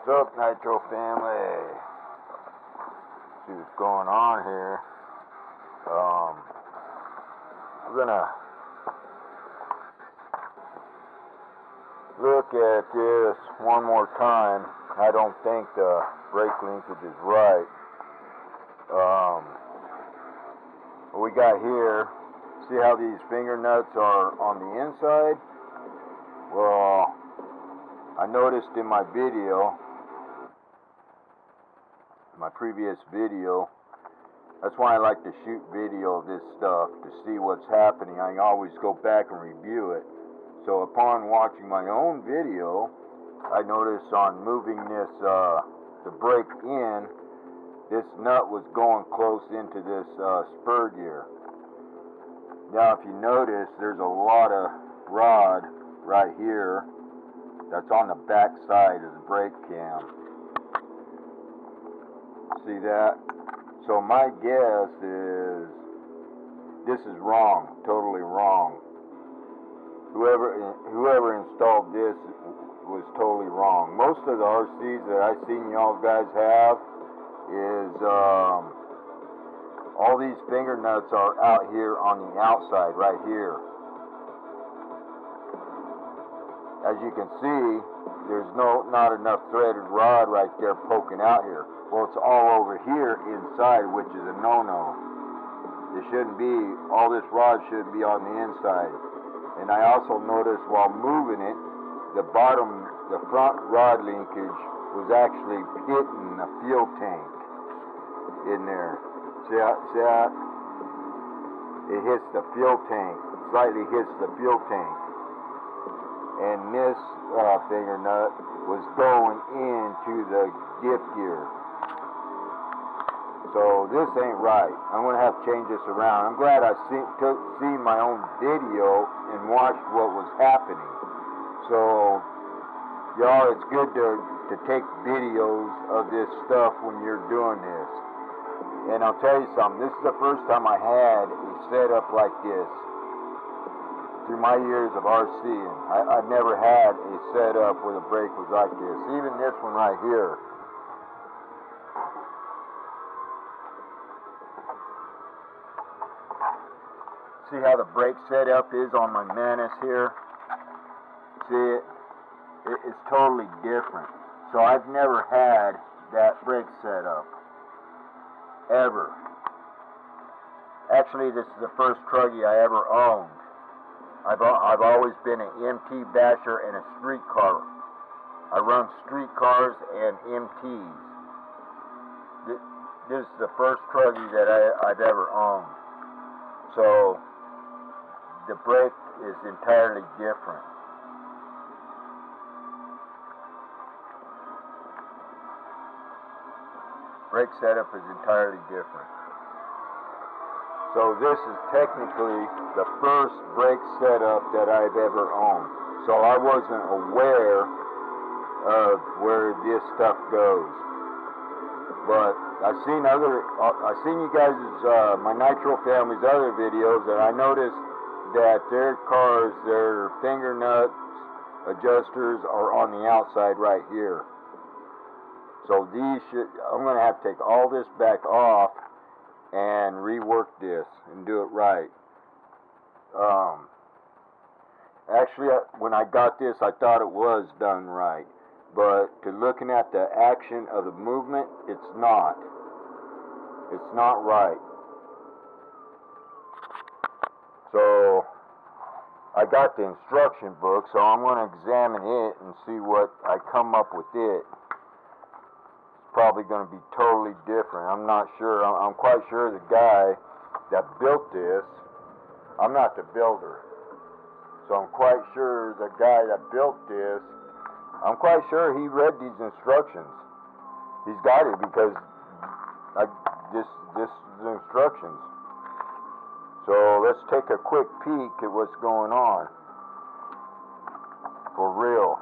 What's up, Nitro family? See what's going on here. I'm gonna look at this one more time. I don't think the brake linkage is right. What we got here, see how these finger nuts are on the inside? Well, I noticed in my video, my previous video, that's why I like to shoot video of this stuff, to see what's happening. I always go back and review it. So upon watching my own video, I noticed on moving this, the brake in, this nut was going close into this spur gear. Now if you notice, there's a lot of rod right here that's on the back side of the brake cam. See that? So my guess is this is wrong, totally wrong. Whoever installed this was totally wrong. Most of the RCs that I've seen y'all guys have is all these finger nuts are out here on the outside, right here. As you can see, there's not enough threaded rod right there poking out here. Well, it's all over here inside, which is a no-no. It shouldn't be, all this rod shouldn't be on the inside. And I also noticed while moving it, the front rod linkage was actually hitting the fuel tank in there. See that? It hits the fuel tank, slightly hits the fuel tank. And this finger nut was going into the diff gear. So this ain't right. I'm going to have to change this around. I'm glad I seen my own video and watched what was happening. So, y'all, it's good to take videos of this stuff when you're doing this. And I'll tell you something, this is the first time I had a setup like this through my years of RCing. I've never had a setup where the brake was like this. Even this one right here. See how the brake setup is on my Manus here? See it? It's totally different. So I've never had that brake setup. Ever. Actually, this is the first truggy I ever owned. I've always been an MT basher and a street car. I run street cars and MTs. This is the first truggy that I've ever owned. So the brake is entirely different. Brake setup is entirely different. So this is technically the first brake setup that I've ever owned. So I wasn't aware of where this stuff goes. But I've seen you guys' my Nitro family's other videos, and I noticed that their cars, their finger nuts, adjusters are on the outside right here. So I'm going to have to take all this back off and rework this and do it right. Actually, when I got this, I thought it was done right. But to looking at the action of the movement, it's not. It's not right. So I got the instruction book, so I'm going to examine it and see what I come up with it. It's probably going to be totally different. I'm not sure. I'm quite sure the guy that built this, I'm not the builder, so I'm quite sure the guy that built this, I'm quite sure he read these instructions. He's got it because this is the instructions. So let's take a quick peek at what's going on. For real.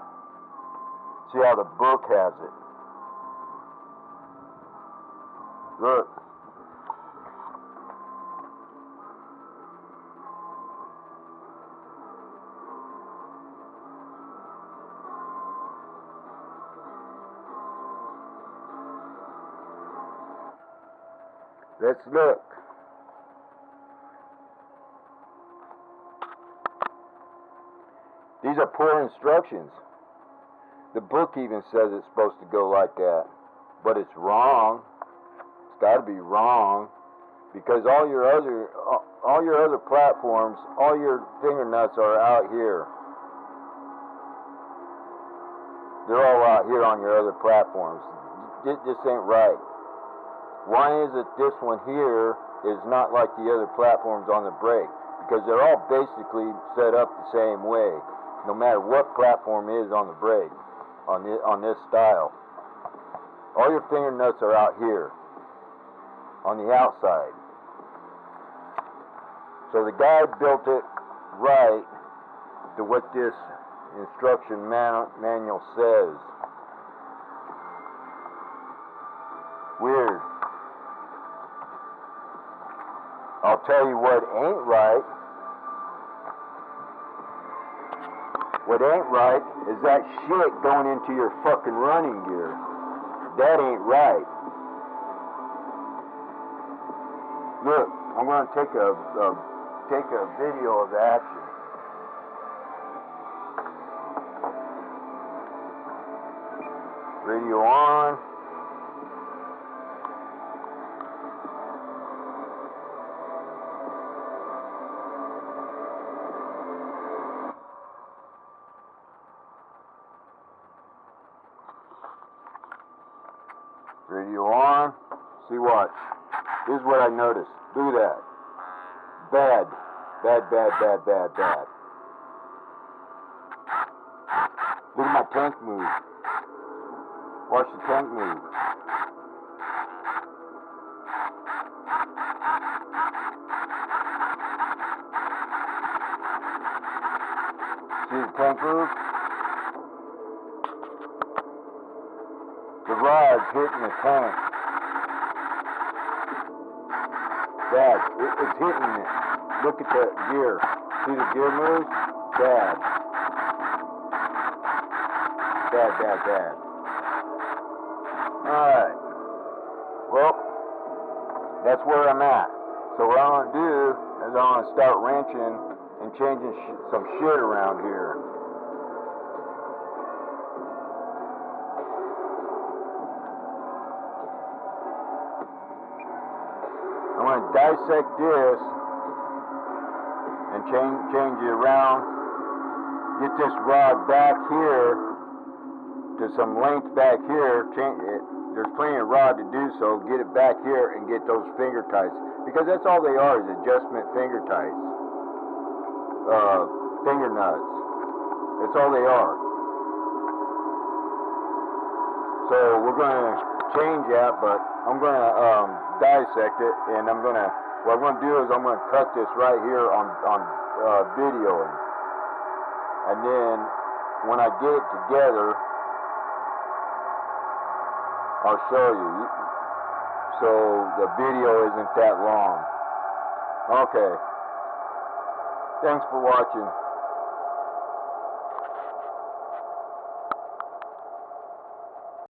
See how the book has it. Look. Let's look. These are poor instructions. The book even says it's supposed to go like that. But it's wrong. It's got to be wrong. Because all your other platforms, all your finger nuts are out here. They're all out here on your other platforms. This ain't right. Why is it this one here is not like the other platforms on the break? Because they're all basically set up the same way, no matter what platform is on the break, on this style. All your finger nuts are out here, on the outside. So the guy built it right to what this instruction manual says. Weird. I'll tell you what ain't right. What ain't right is that shit going into your fucking running gear. That ain't right. Look, I'm going to take a video of the action. Radio on. Radio on. See what? This is what I noticed. Look at that. Bad. Bad, bad, bad, bad, bad. Look at my tank move. Watch the tank move. See the tank move? The rod's hitting the tank. Bad. It's hitting it. Look at the gear. See the gear move? Bad. Bad, bad, bad. Alright. Well, that's where I'm at. So what I'm going to do is I'm going to start wrenching and changing some shit around here. I'm going to dissect this and change it around. Get this rod back here to some length back here. Change it. There's plenty of rod to do so. Get it back here and get those finger tights, because that's all they are, is adjustment finger tights, finger nuts. That's all they are. So we're going to change that, but I'm going to dissect it, and what I'm going to do is I'm going to cut this right here on videoing, and then when I get it together, I'll show you, so the video isn't that long. Okay, thanks for watching.